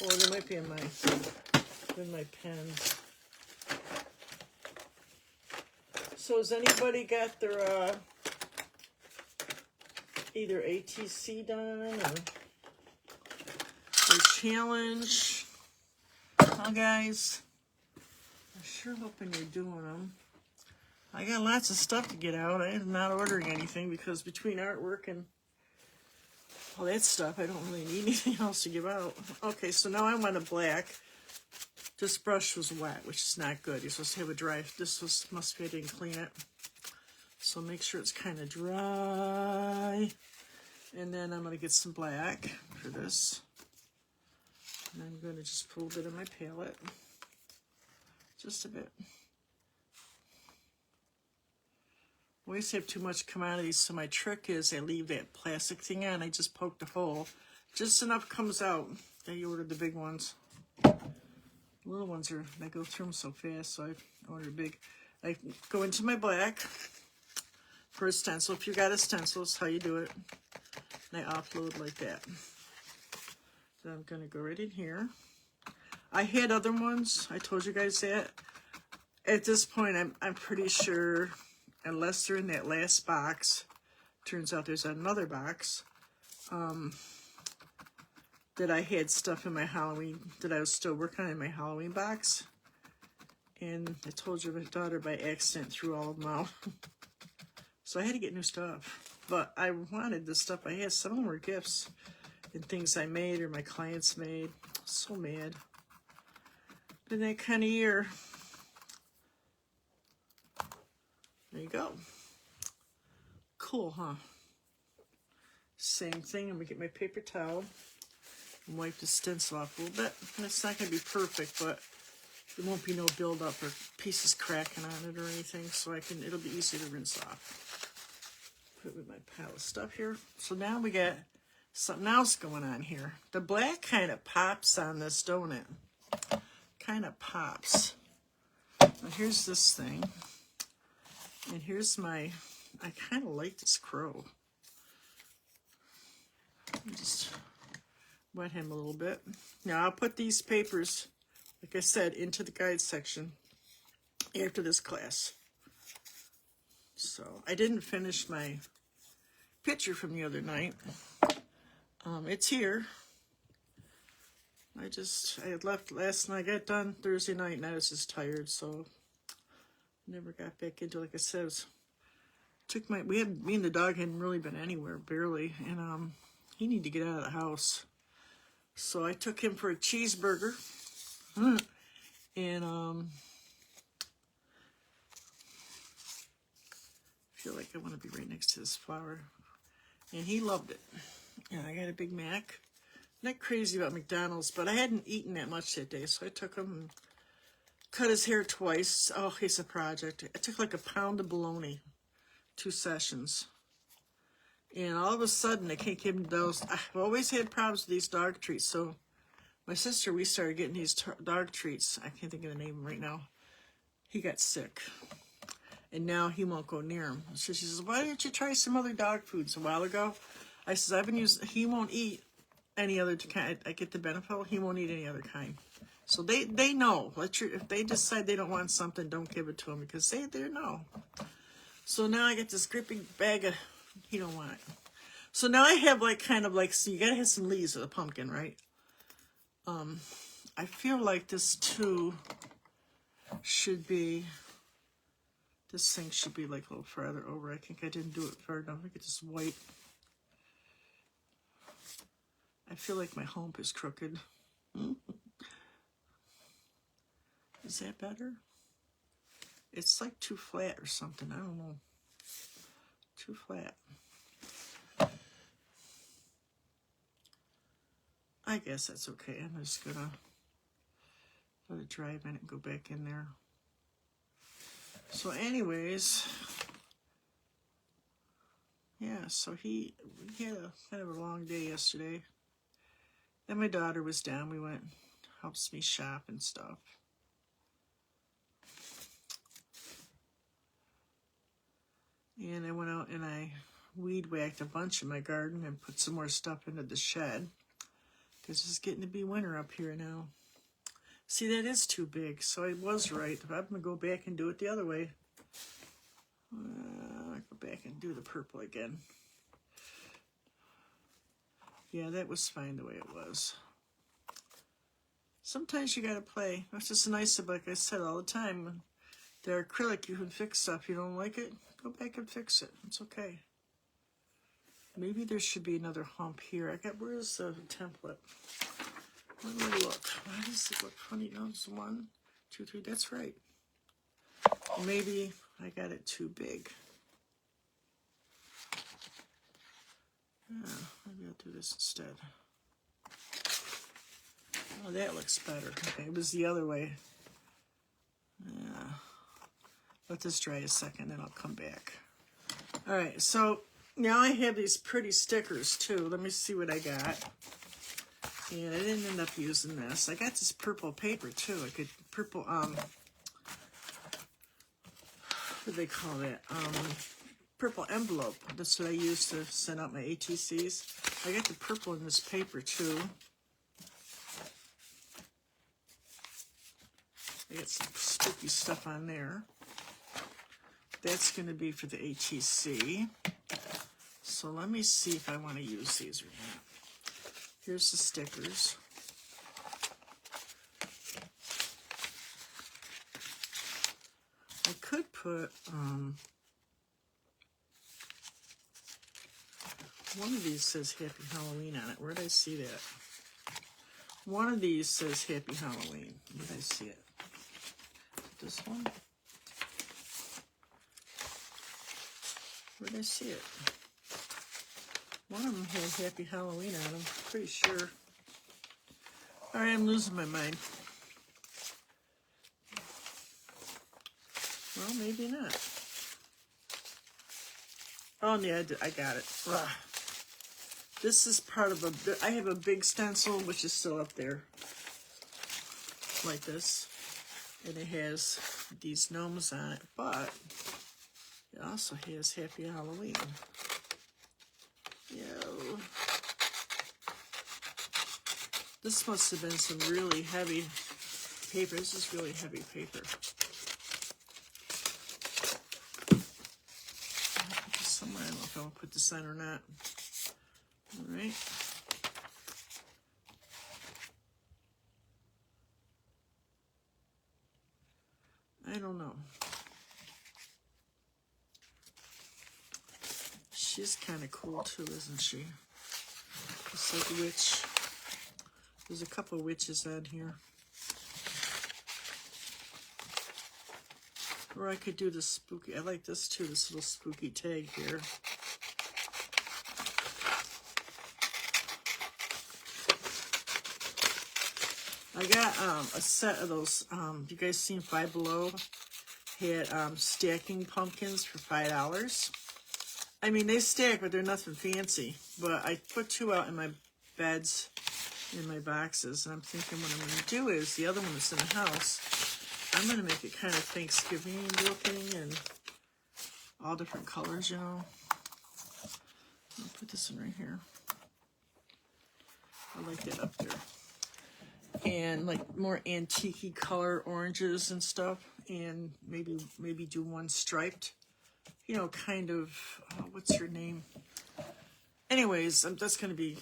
Oh, they might be in my pens. So has anybody got their either ATC done or their challenge? Well, guys, I'm sure hoping you're doing them. I got lots of stuff to get out. I am not ordering anything because between artwork and all that stuff, I don't really need anything else to give out. Okay, so now I want a black. This brush was wet, which is not good. You're supposed to have a dry. Must be I didn't clean it. So make sure it's kind of dry. And then I'm going to get some black for this. And I'm going to just put a little bit in my palette. Just a bit. I always have too much commodity, so my trick is I leave that plastic thing on. I just poke the hole. Just enough comes out. Then you order the big ones. The little ones I go through them so fast, so I ordered big. I go into my black for a stencil. If you got a stencil, it's how you do it. And I offload like that. Then I'm going to go right in here. I had other ones. I told you guys that. At this point, I'm pretty sure, unless they're in that last box, turns out there's another box, that I had stuff in my Halloween, that I was still working on in my Halloween box. And I told your daughter by accident threw all of them out. So I had to get new stuff. But I wanted the stuff I had. Some of them were gifts and things I made or my clients made. So mad. in that kind of year. There you go. Cool, huh? Same thing. I'm gonna get my paper towel and wipe the stencil off a little bit. And it's not gonna be perfect, but there won't be no buildup or pieces cracking on it or anything, so it'll be easy to rinse off. Put it with my pile of stuff here. So now we got something else going on here. The black kind of pops on this, don't it? Kind of pops. Now here's this thing. And here's I kind of like this crow. Just wet him a little bit. Now I'll put these papers, like I said, into the guide section after this class. So I didn't finish my picture from the other night. It's here. I had left last night. I got done Thursday night and I was just tired, so never got back into it. Like I said, me and the dog hadn't really been anywhere, barely, and he needed to get out of the house. So I took him for a cheeseburger, and I feel like I want to be right next to this flower, and he loved it. And I got a Big Mac. Not crazy about McDonald's, but I hadn't eaten that much that day, so I took him and cut his hair twice. Oh, it's a project. I took like a pound of bologna, 2 sessions. And all of a sudden, I can't give him those. I've always had problems with these dog treats. So my sister, we started getting these dog treats. I can't think of the name right now. He got sick. And now he won't go near them. So she says, why didn't you try some other dog foods a while ago? I says, he won't eat any other kind. I get the benefit. He won't eat any other kind. So they know. If they decide they don't want something, don't give it to them because they know. So now I get this gripping bag of, he don't want it. So now I have so you gotta have some leaves of the pumpkin, right? I feel like this too this thing should be like a little farther over. I think I didn't do it far enough. I get this white. I feel like my hump is crooked. Is that better? It's like too flat or something. I don't know. Too flat. I guess that's okay. I'm just gonna let it dry a minute and go back in there. So anyways, yeah, so we had a kind of a long day yesterday. Then my daughter was down. We went, helps me shop and stuff. And I went out and I weed whacked a bunch in my garden and put some more stuff into the shed. Because it's getting to be winter up here now. See, that is too big, so I was right. I'm going to go back and do it the other way. I'll go back and do the purple again. Yeah, that was fine the way it was. Sometimes you got to play. That's just nice, like I said all the time. They're acrylic, you can fix stuff. You don't like it, go back and fix it. It's okay. Maybe there should be another hump here. Where's the template? Let me look. Why does it look funny? No, it's 1, 2, 3. That's right. Maybe I got it too big. Maybe I'll do this instead. Oh, that looks better. Okay, it was the other way. Yeah. Let this dry a second, then I'll come back. All right, so now I have these pretty stickers too. Let me see what I got. And I didn't end up using this. I got this purple paper too. Purple, what do they call that? Purple envelope. That's what I use to send out my ATCs. I got the purple in this paper too. I got some spooky stuff on there. That's going to be for the ATC. So let me see if I want to use these or not. Here's the stickers. I could put one of these says Happy Halloween on it. Where did I see that? One of these says Happy Halloween. Where did I see it? This one? Where did I see it? One of them had Happy Halloween on them, pretty sure. Alright, I'm losing my mind. Well, maybe not. Oh, yeah, I got it. Ugh. This is part of I have a big stencil, which is still up there. Like this. And it has these gnomes on it, but it also has Happy Halloween. Yo. This must have been some really heavy paper. This is really heavy paper. I'll put this somewhere. I don't know if I'll put this on or not. Alright. I don't know. She's kind of cool too, isn't she? It's like a witch. There's a couple of witches on here. Or I could do the spooky. I like this too, this little spooky tag here. I got a set of those, you guys seen Five Below? Had stacking pumpkins for $5. I mean, they stack, but they're nothing fancy. But I put 2 out in my beds, in my boxes, and I'm thinking what I'm going to do is, the other one that's in the house, I'm going to make it kind of Thanksgiving looking and all different colors, you know. I'll put this in right here. I like that up there. And like more antique-y color oranges and stuff, and maybe do one striped, you know, kind of, what's her name? Anyways, I'm just gonna do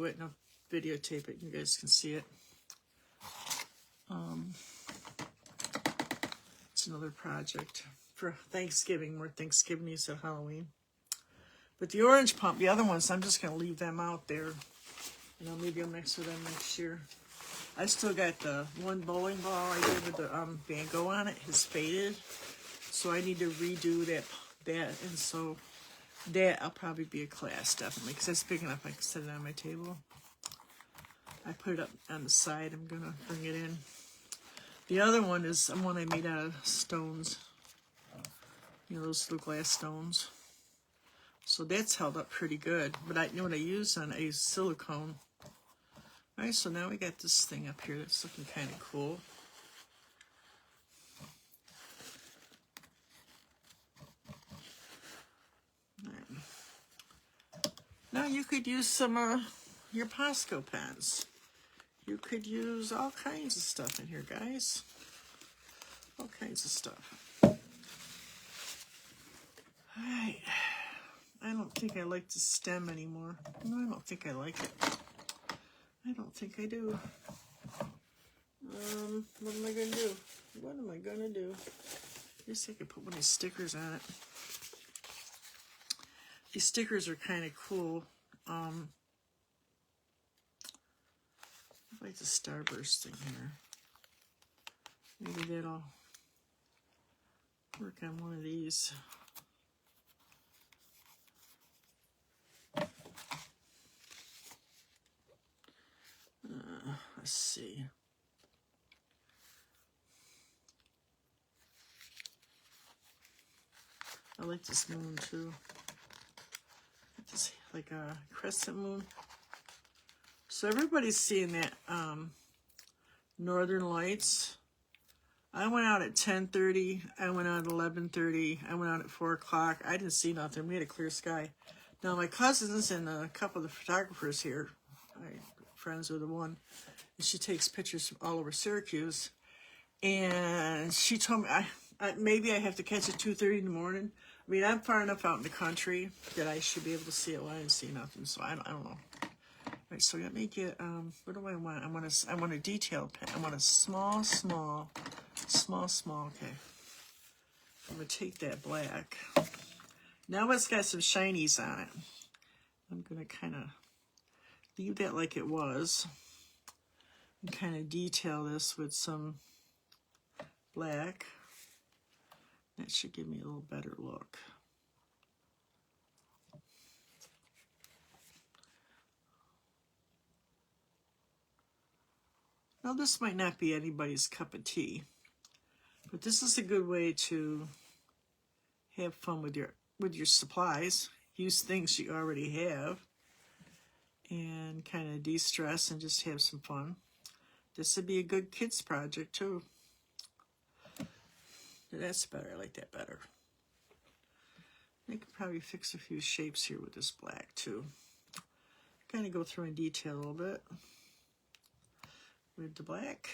it and I'll videotape it and you guys can see it. It's another project for Thanksgiving, more Thanksgiving instead of Halloween. But the orange pump, the other ones, I'm just gonna leave them out there. You know, maybe I'll mix with them next year. I still got the one bowling ball I did with the Van Gogh on it. It's faded, so I need to redo that. And so that I'll probably be a class definitely because that's big enough. I can set it on my table. I put it up on the side. I'm gonna bring it in. The other one is one I made out of stones. You know, those little glass stones. So that's held up pretty good. But I know what I used on a silicone. Alright, so now we got this thing up here that's looking kind of cool. Right. Now you could use some your Posco pens. You could use all kinds of stuff in here, guys. All kinds of stuff. Alright. I don't think I like the stem anymore. No, I don't think I like it. I don't think I do. What am I going to do? What am I going to do? I guess I could put one of these stickers on it. These stickers are kind of cool. I like the Starburst thing here. Maybe that'll work on one of these. Let's see. I like this moon too. This like a crescent moon. So everybody's seeing that Northern Lights. I went out at 10:30. I went out at 11:30. I went out at 4 o'clock. I didn't see nothing. We had a clear sky. Now my cousins and a couple of the photographers here, I'm friends with the one, and she takes pictures from all over Syracuse. And she told me maybe I have to catch at 2:30 in the morning. I mean, I'm far enough out in the country that I should be able to see it. Well, I didn't see nothing, so I don't know. All right, so let me get, what do I want? I want a detail pen. I want a small, okay. I'm going to take that black. Now it's got some shinies on it. I'm going to kind of leave that like it was. and kind of detail this with some black. That should give me a little better look. Now this might not be anybody's cup of tea, but this is a good way to have fun with your supplies. Use things you already have and kind of de-stress and just have some fun. This would be a good kids project too. That's better. I like that better. I could probably fix a few shapes here with this black too. Kind of go through in detail a little bit with the black.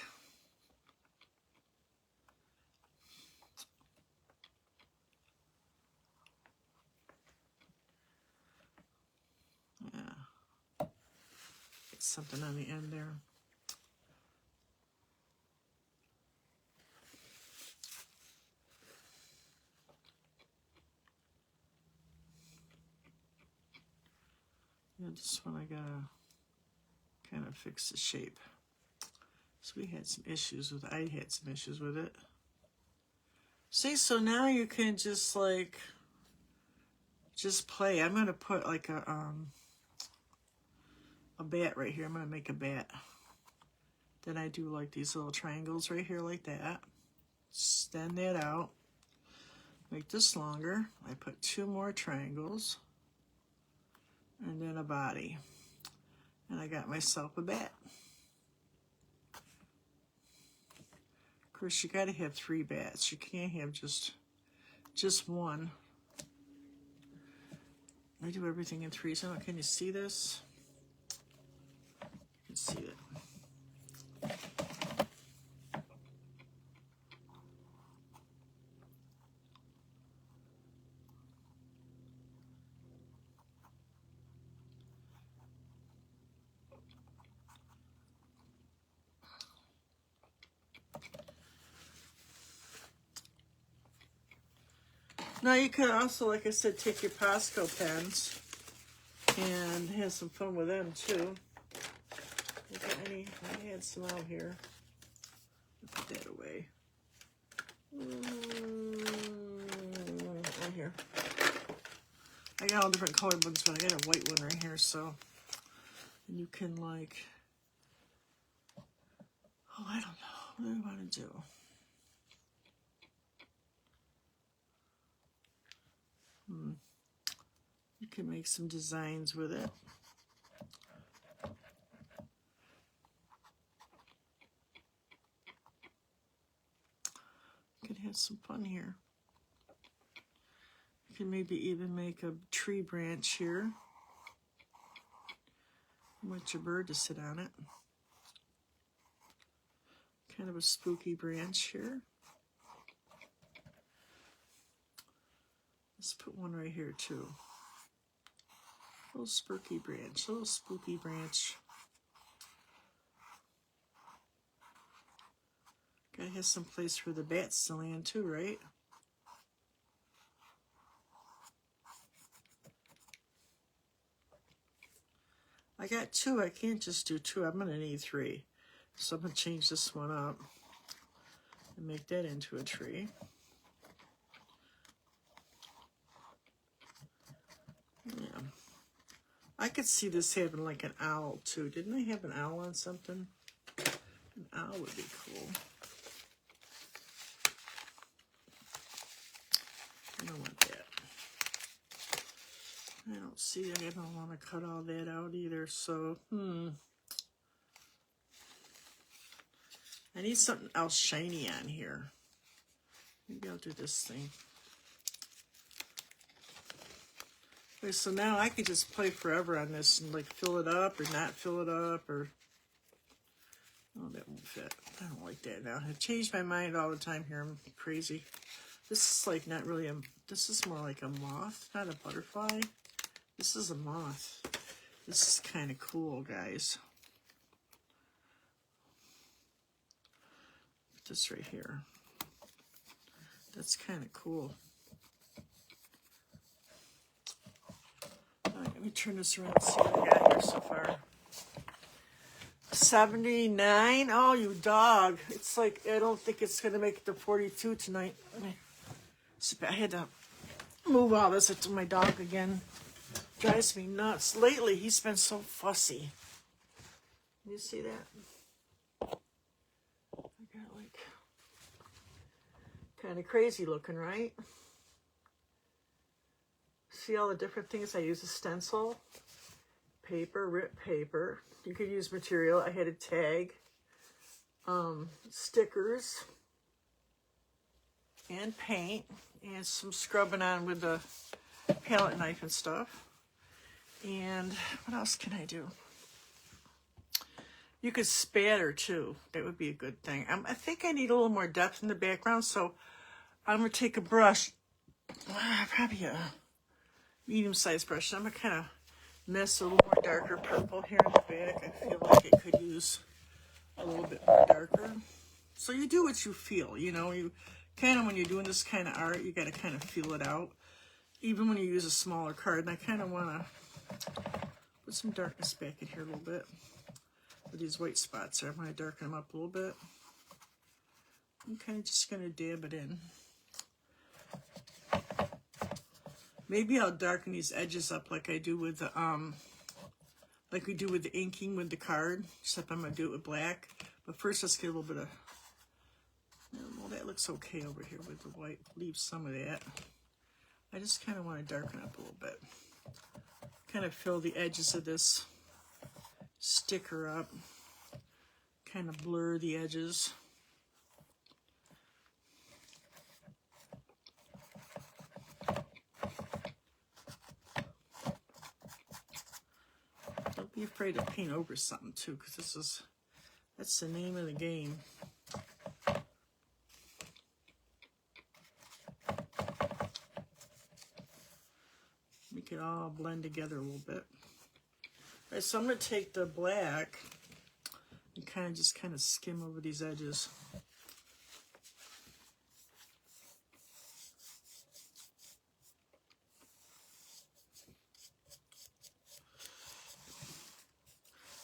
Yeah. Get something on the end there. Yeah, this one I gotta kind of fix the shape. So we had some issues with, I had some issues with it. See, so now you can just like, just play. I'm gonna put like a bat right here. I'm gonna make a bat. Then I do like these little triangles right here like that. Extend that out. Make this longer. I put 2 more triangles. And then a body. And I got myself a bat. Of course, you gotta have 3 bats. You can't have just one. I do everything in 3. So can you see this? You can see it. Now you could also, like I said, take your Posco pens and have some fun with them too. I had some out here. Put that away. Right here. I got all different colored ones, but I got a white one right here, so and you can like, oh, I don't know. What do I want to do? You can make some designs with it. You can have some fun here. You can maybe even make a tree branch here. I want your bird to sit on it. Kind of a spooky branch here. Let's put one right here too. A little spooky branch, a little spooky branch. Gotta have some place for the bats to land too, right? I got 2, I can't just do 2, I'm gonna need 3. So I'm gonna change this one up and make that into a tree. Yeah. I could see this having like an owl too. Didn't I have an owl on something? An owl would be cool. I don't want that. I don't see it. I don't want to cut all that out either. So, I need something else shiny on here. Maybe I'll do this thing. Okay, so now I could just play forever on this and like fill it up or not fill it up or... Oh, that won't fit. I don't like that now. I change my mind all the time here. I'm crazy. This is like not really a... This is more like a moth, not a butterfly. This is a moth. This is kind of cool, guys. Put this right here. That's kind of cool. All right, let me turn this around and see what I got here so far. 79. Oh, you dog. It's like, I don't think it's going to make it to 42 tonight. I had to move all this to my dog again. Drives me nuts. Lately, he's been so fussy. You see that? I got like kind of crazy looking, right? See all the different things I use? A stencil, paper, ripped paper. You could use material. I had a tag, stickers, and paint, and some scrubbing on with the palette knife and stuff. And what else can I do? You could spatter too. That would be a good thing. I think I need a little more depth in the background, so I'm going to take a brush, probably a medium-sized brush. I'm going to kind of mess a little more darker purple here in the back. I feel like it could use a little bit more darker. So you do what you feel, you know. You kind of, when you're doing this kind of art, you got to kind of feel it out. Even when you use a smaller card. And I kind of want to put some darkness back in here a little bit. With these white spots there, I'm going to darken them up a little bit. I'm kind of just going to dab it in. Maybe I'll darken these edges up like I do with the, like we do with the inking with the card, except I'm going to do it with black. But first, let's get a little bit of, well, that looks okay over here with the white. Leave some of that. I just kind of want to darken up a little bit. Kind of fill the edges of this sticker up. Kind of blur the edges. Don't be afraid to paint over something too, because that's the name of the game. Make it all blend together a little bit. All right, so I'm going to take the black and kind of skim over these edges.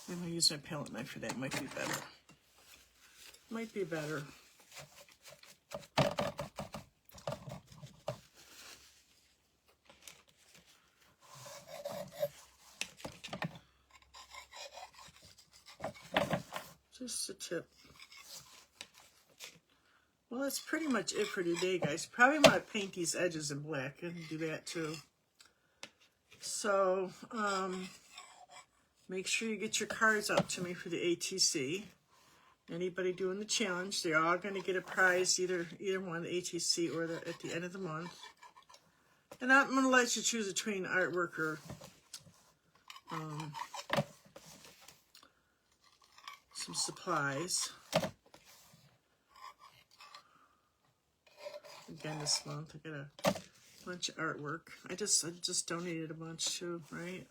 I'm going to use my palette knife for that. Might be better. Might be better. Just a tip. Well, that's pretty much it for today, guys. Probably want to paint these edges in black and do that too. So, make sure you get your cards out to me for the ATC. Anybody doing the challenge, they're all going to get a prize, either one, the ATC or at the end of the month. And I'm going to let you choose between artwork or some supplies. Again, this month I got a bunch of artwork. I just donated a bunch too, right?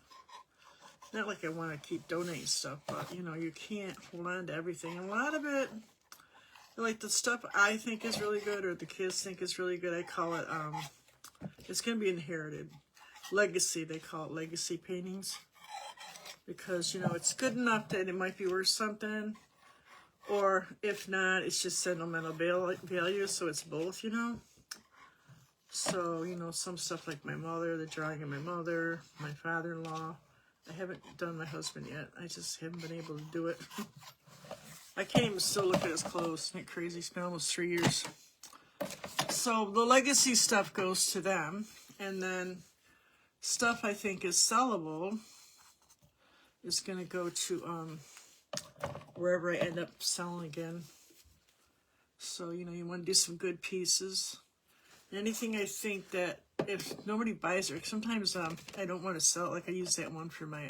Not like I want to keep donating stuff, but you know, you can't hold on to everything. And a lot of it, like the stuff I think is really good or the kids think is really good, I call it, it's going to be inherited. Legacy, they call it legacy paintings. Because, you know, it's good enough that it might be worth something. Or if not, it's just sentimental value, so it's both, you know. So, you know, some stuff like my mother, the drawing of my mother, my father-in-law. I haven't done my husband yet. I just haven't been able to do it. I can't even still look at his clothes. Isn't it crazy? It's been almost 3 years. So the legacy stuff goes to them. And then stuff I think is sellable is going to go to wherever I end up selling again. So, you know, you want to do some good pieces. Anything I think that if nobody buys it, sometimes I don't want to sell it. Like I use that one for my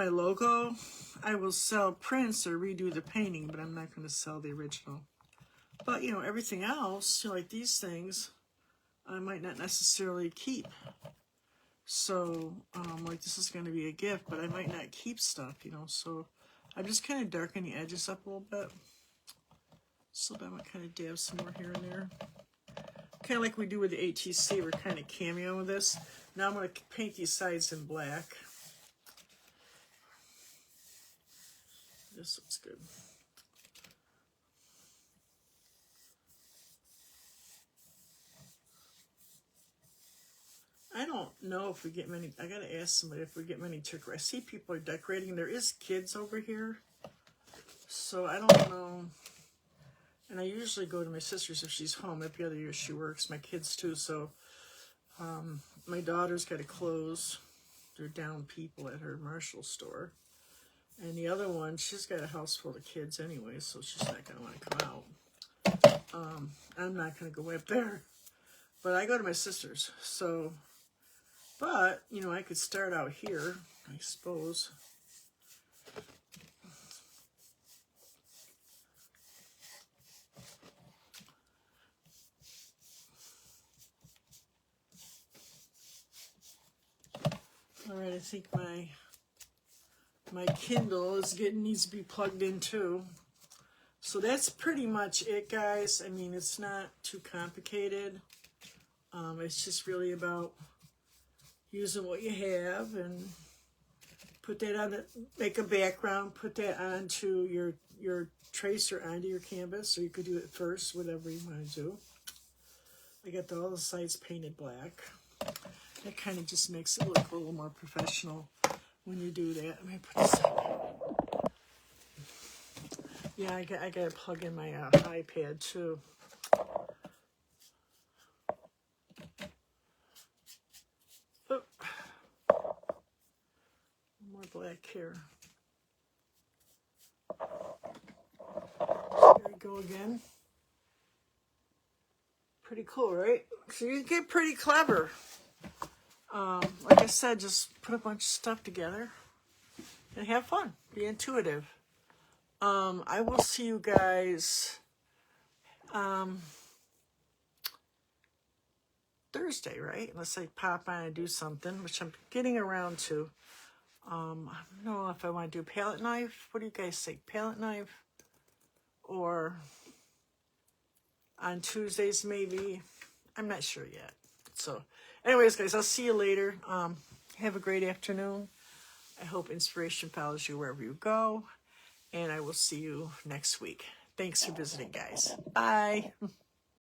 logo. I will sell prints or redo the painting, but I'm not going to sell the original. But, you know, everything else, you know, like these things, I might not necessarily keep. So, like this is going to be a gift, but I might not keep stuff, you know. So I'm just kind of darkening the edges up a little bit. So then I'm going to kind of dab some more here and there. Kind of like we do with the ATC, we're kind of cameo with this. Now I'm going to paint these sides in black. This looks good. I don't know if we get many. I gotta ask somebody if we get many turkey. I see people are decorating. There is kids over here, so I don't know. And I usually go to my sister's if she's home. Every other year she works. My kids too. So my daughter's got to close. They're down people at her Marshall store. And the other one, she's got a house full of kids anyway, so she's not going to want to come out. I'm not going to go up there. But I go to my sister's. So, but, you know, I could start out here, I suppose. All right, I think my Kindle needs to be plugged in too. So that's pretty much it, guys. I mean, it's not too complicated. It's just really about using what you have and put that on make a background, put that onto your tracer onto your canvas, or you could do it first, whatever you want to do. I got all the sides painted black. That kind of just makes it look a little more professional when you do that. Let me put this up. Yeah, I got to plug in my iPad too. Oh. More black here. There we go again. Pretty cool, right? So you get pretty clever. Like I said, just put a bunch of stuff together and have fun. Be intuitive. I will see you guys Thursday, right? Unless I pop on and do something, which I'm getting around to. I don't know if I want to do palette knife. What do you guys think? Palette knife? Or on Tuesdays maybe? I'm not sure yet. So anyways, guys, I'll see you later. Have a great afternoon. I hope inspiration follows you wherever you go. And I will see you next week. Thanks for visiting, guys. Bye.